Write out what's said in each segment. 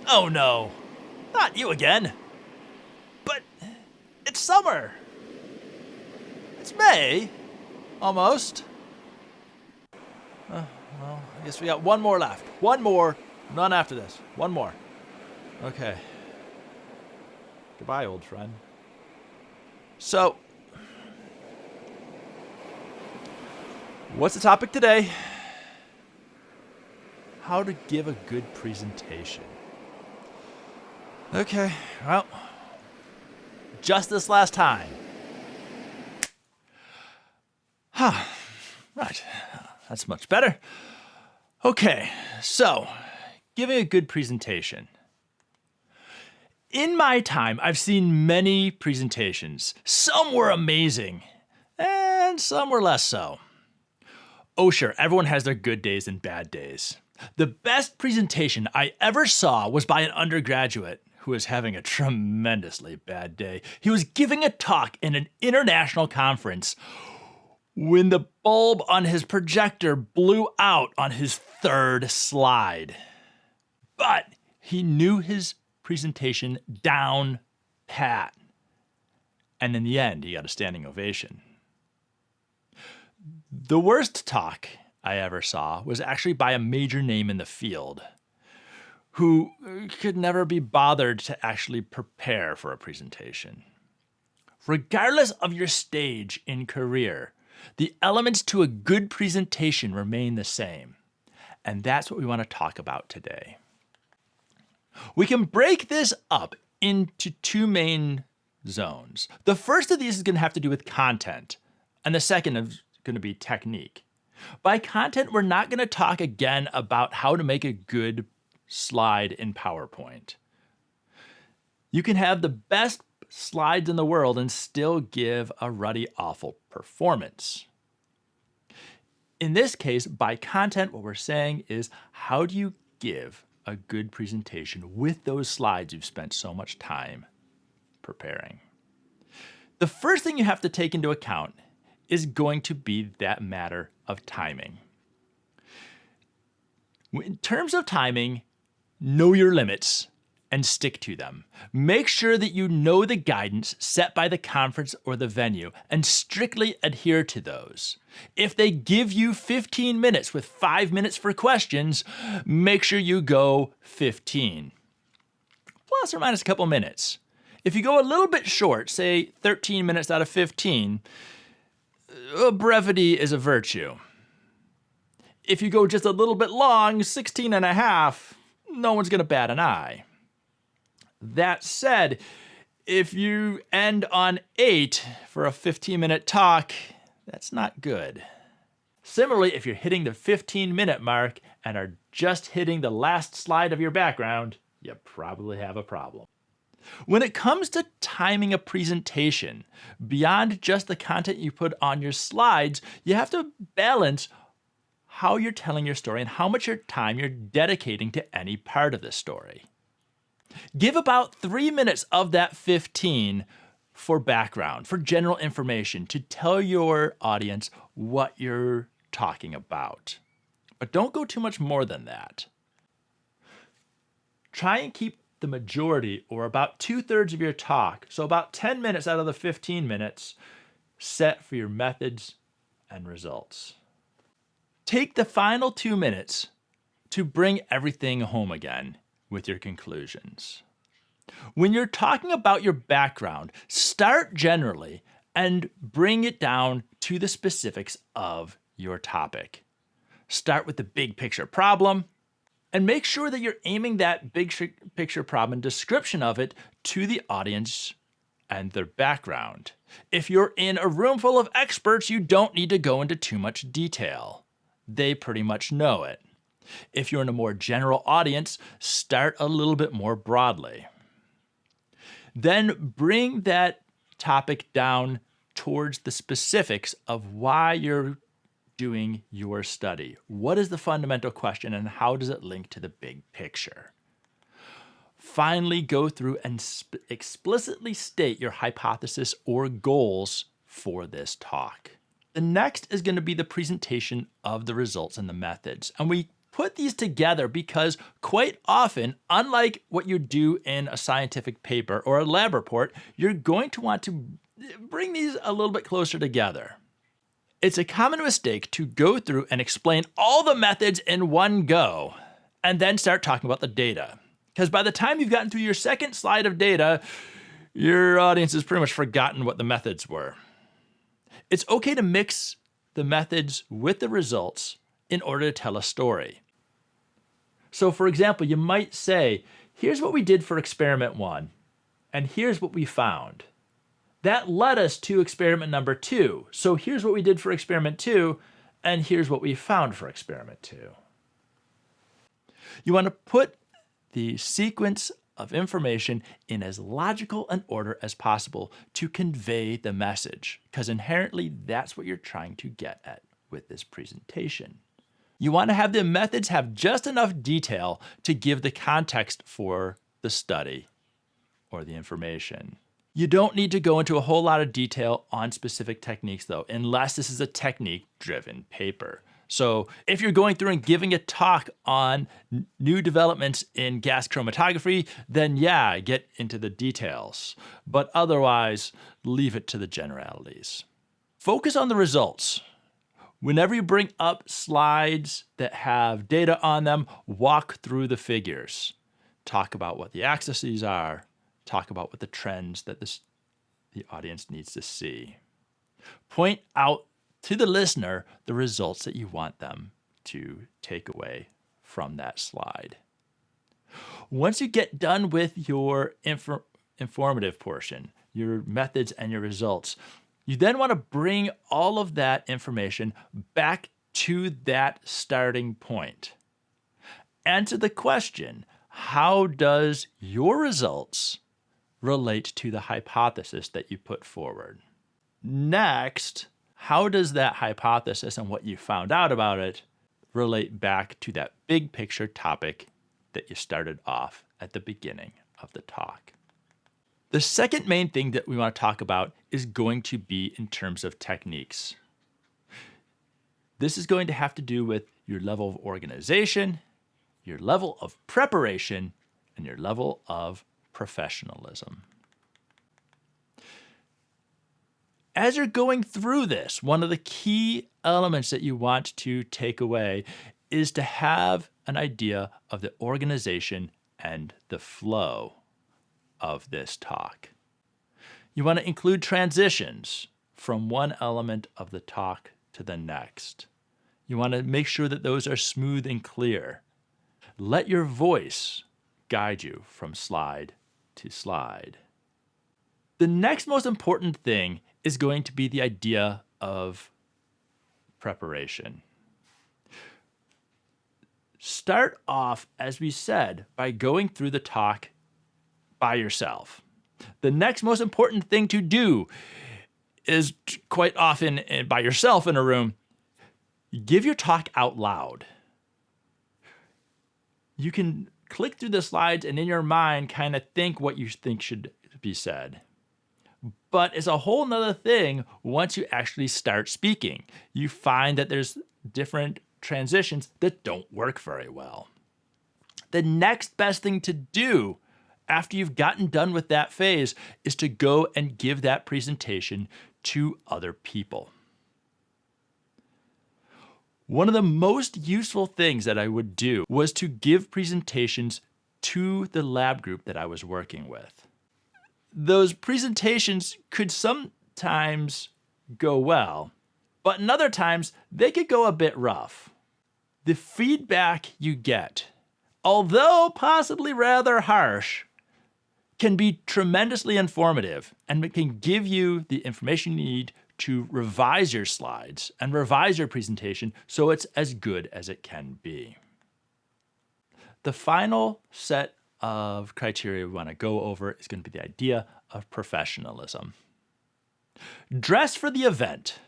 Oh no, not you again. But it's summer. It's May, almost. Well, I guess we got one more left. One more, none after this. One more. Okay. Goodbye, old friend. So, what's the topic today? How to give a good presentation. Okay, well, just this last time. Right, that's much better. Okay, so, giving a good presentation. In my time, I've seen many presentations. Some were amazing, and some were less so. Oh sure, everyone has their good days and bad days. The best presentation I ever saw was by an undergraduate who was having a tremendously bad day. He was giving a talk in an international conference when the bulb on his projector blew out on his third slide. But he knew his presentation down pat. And in the end, he got a standing ovation. The worst talk I ever saw was actually by a major name in the field who could never be bothered to actually prepare for a presentation. Regardless of your stage in career, the elements to a good presentation remain the same. And that's what we want to talk about today. We can break this up into two main zones. The first of these is going to have to do with content, and the second is going to be technique. By content, we're not going to talk again about how to make a good slide in PowerPoint. You can have the best slides in the world and still give a ruddy, awful performance. In this case, by content, what we're saying is, how do you give a good presentation with those slides you've spent so much time preparing? The first thing you have to take into account is going to be that matter of timing. In terms of timing, know your limits and stick to them. Make sure that you know the guidance set by the conference or the venue and strictly adhere to those. If they give you 15 minutes with 5 minutes for questions, make sure you go 15. Plus or minus a couple minutes. If you go a little bit short, say 13 minutes out of 15, brevity is a virtue. If you go just a little bit long, 16 and a half, no one's going to bat an eye. That said, if you end on 8 for a 15-minute talk, that's not good. Similarly, if you're hitting the 15-minute mark and are just hitting the last slide of your background, you probably have a problem. When it comes to timing a presentation, beyond just the content you put on your slides, you have to balance how you're telling your story and how much time you're dedicating to any part of the story. Give about 3 minutes of that 15 for background, for general information, to tell your audience what you're talking about. But don't go too much more than that. Try and keep the majority, or about 2/3 of your talk, so about 10 minutes out of the 15 minutes, set for your methods and results. Take the final 2 minutes to bring everything home again with your conclusions. When you're talking about your background, start generally and bring it down to the specifics of your topic. Start with the big picture problem and make sure that you're aiming that big picture problem and description of it to the audience and their background. If you're in a room full of experts, you don't need to go into too much detail. They pretty much know it. If you're in a more general audience, start a little bit more broadly. Then bring that topic down towards the specifics of why you're doing your study? What is the fundamental question and how does it link to the big picture? Finally, go through and explicitly state your hypothesis or goals for this talk. The next is going to be the presentation of the results and the methods. And we put these together because quite often, unlike what you do in a scientific paper or a lab report, you're going to want to bring these a little bit closer together. It's a common mistake to go through and explain all the methods in one go and then start talking about the data. Because by the time you've gotten through your second slide of data, your audience has pretty much forgotten what the methods were. It's okay to mix the methods with the results in order to tell a story. So for example, you might say, here's what we did for experiment 1, and here's what we found. That led us to experiment number 2. So here's what we did for experiment 2, and here's what we found for experiment 2. You want to put the sequence of information in as logical an order as possible to convey the message, because inherently that's what you're trying to get at with this presentation. You want to have the methods have just enough detail to give the context for the study or the information. You don't need to go into a whole lot of detail on specific techniques though, unless this is a technique-driven paper. So if you're going through and giving a talk on new developments in gas chromatography, then yeah, get into the details. But otherwise, leave it to the generalities. Focus on the results. Whenever you bring up slides that have data on them, walk through the figures. Talk about what the axes are. Talk about what the trends that the audience needs to see. Point out to the listener the results that you want them to take away from that slide. Once you get done with your informative portion, your methods and your results, you then want to bring all of that information back to that starting point. Answer the question, how does your results relate to the hypothesis that you put forward? Next, how does that hypothesis and what you found out about it relate back to that big picture topic that you started off at the beginning of the talk? The second main thing that we want to talk about is going to be in terms of techniques. This is going to have to do with your level of organization, your level of preparation, and your level of professionalism. As you're going through this, one of the key elements that you want to take away is to have an idea of the organization and the flow of this talk. You want to include transitions from one element of the talk to the next. You want to make sure that those are smooth and clear. Let your voice guide you from slide to slide. The next most important thing is going to be the idea of preparation. Start off, as we said, by going through the talk by yourself. The next most important thing to do is quite often by yourself in a room, give your talk out loud. You can click through the slides and in your mind kind of think what you think should be said. But it's a whole nother thing once you actually start speaking. You find that there's different transitions that don't work very well. The next best thing to do after you've gotten done with that phase is to go and give that presentation to other people. One of the most useful things that I would do was to give presentations to the lab group that I was working with. Those presentations could sometimes go well, but in other times they could go a bit rough. The feedback you get, although possibly rather harsh, can be tremendously informative and it can give you the information you need to revise your slides and revise your presentation so it's as good as it can be. The final set of criteria we want to go over is going to be the idea of professionalism. Dress for the event.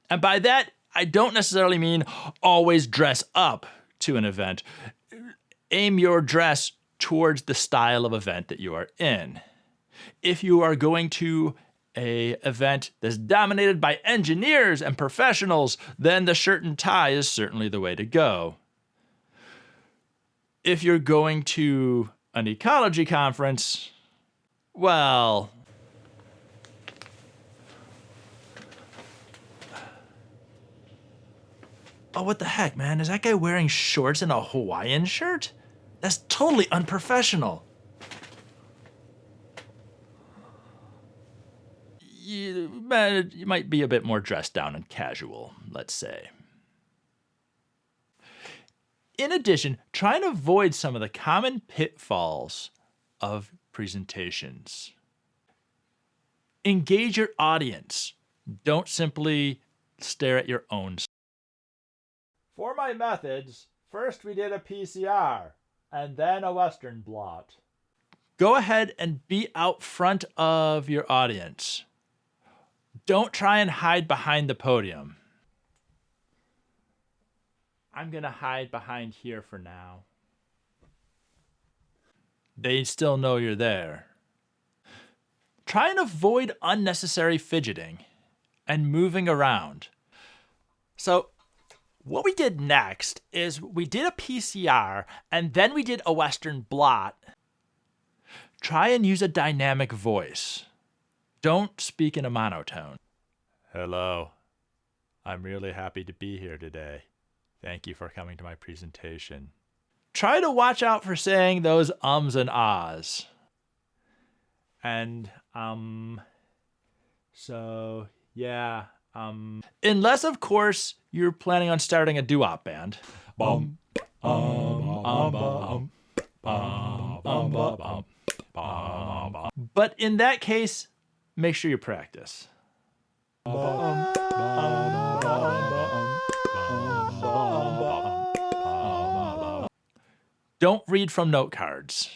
And by that, I don't necessarily mean always dress up to an event. Aim your dress towards the style of event that you are in. If you are going to an event that's dominated by engineers and professionals, then the shirt and tie is certainly the way to go. If you're going to an ecology conference, well, oh, what the heck, man? Is that guy wearing shorts and a Hawaiian shirt? That's totally unprofessional. You might be a bit more dressed down and casual, let's say. In addition, try and avoid some of the common pitfalls of presentations. Engage your audience. Don't simply stare at your own. For my methods, first we did a PCR and then a Western blot. Go ahead and be out front of your audience. Don't try and hide behind the podium. I'm going to hide behind here for now. They still know you're there. Try and avoid unnecessary fidgeting and moving around. So what we did next is we did a PCR and then we did a Western blot. Try and use a dynamic voice. Don't speak in a monotone. Hello. I'm really happy to be here today. Thank you for coming to my presentation. Try to watch out for saying those ums and ahs. And, so, yeah, unless, of course, you're planning on starting a doo-wop band. But in that case, make sure you practice. Don't read from note cards.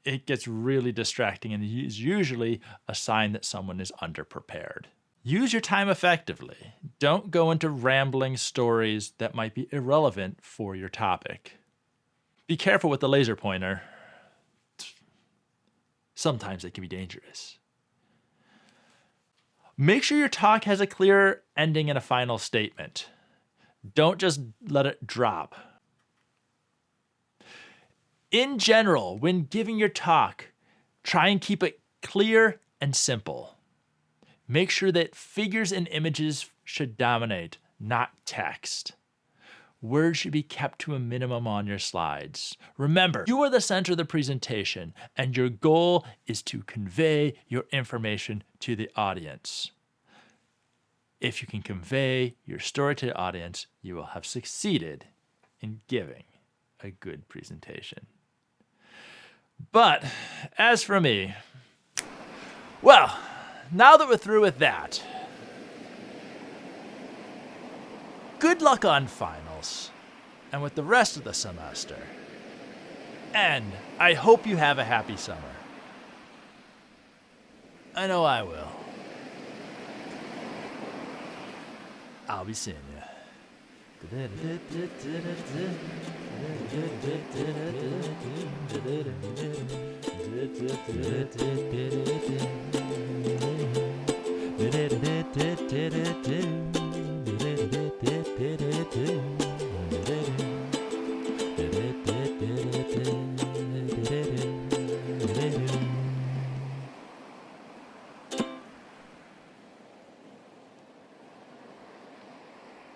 It gets really distracting and is usually a sign that someone is underprepared. Use your time effectively. Don't go into rambling stories that might be irrelevant for your topic. Be careful with the laser pointer. Sometimes it can be dangerous. Make sure your talk has a clear ending and a final statement. Don't just let it drop. In general, when giving your talk, try and keep it clear and simple. Make sure that figures and images should dominate, not text. Words should be kept to a minimum on your slides. Remember, you are the center of the presentation, and your goal is to convey your information to the audience. If you can convey your story to the audience, you will have succeeded in giving a good presentation. But as for me, well, now that we're through with that, good luck on finals and with the rest of the semester. And I hope you have a happy summer. I know I will. I'll be seeing you.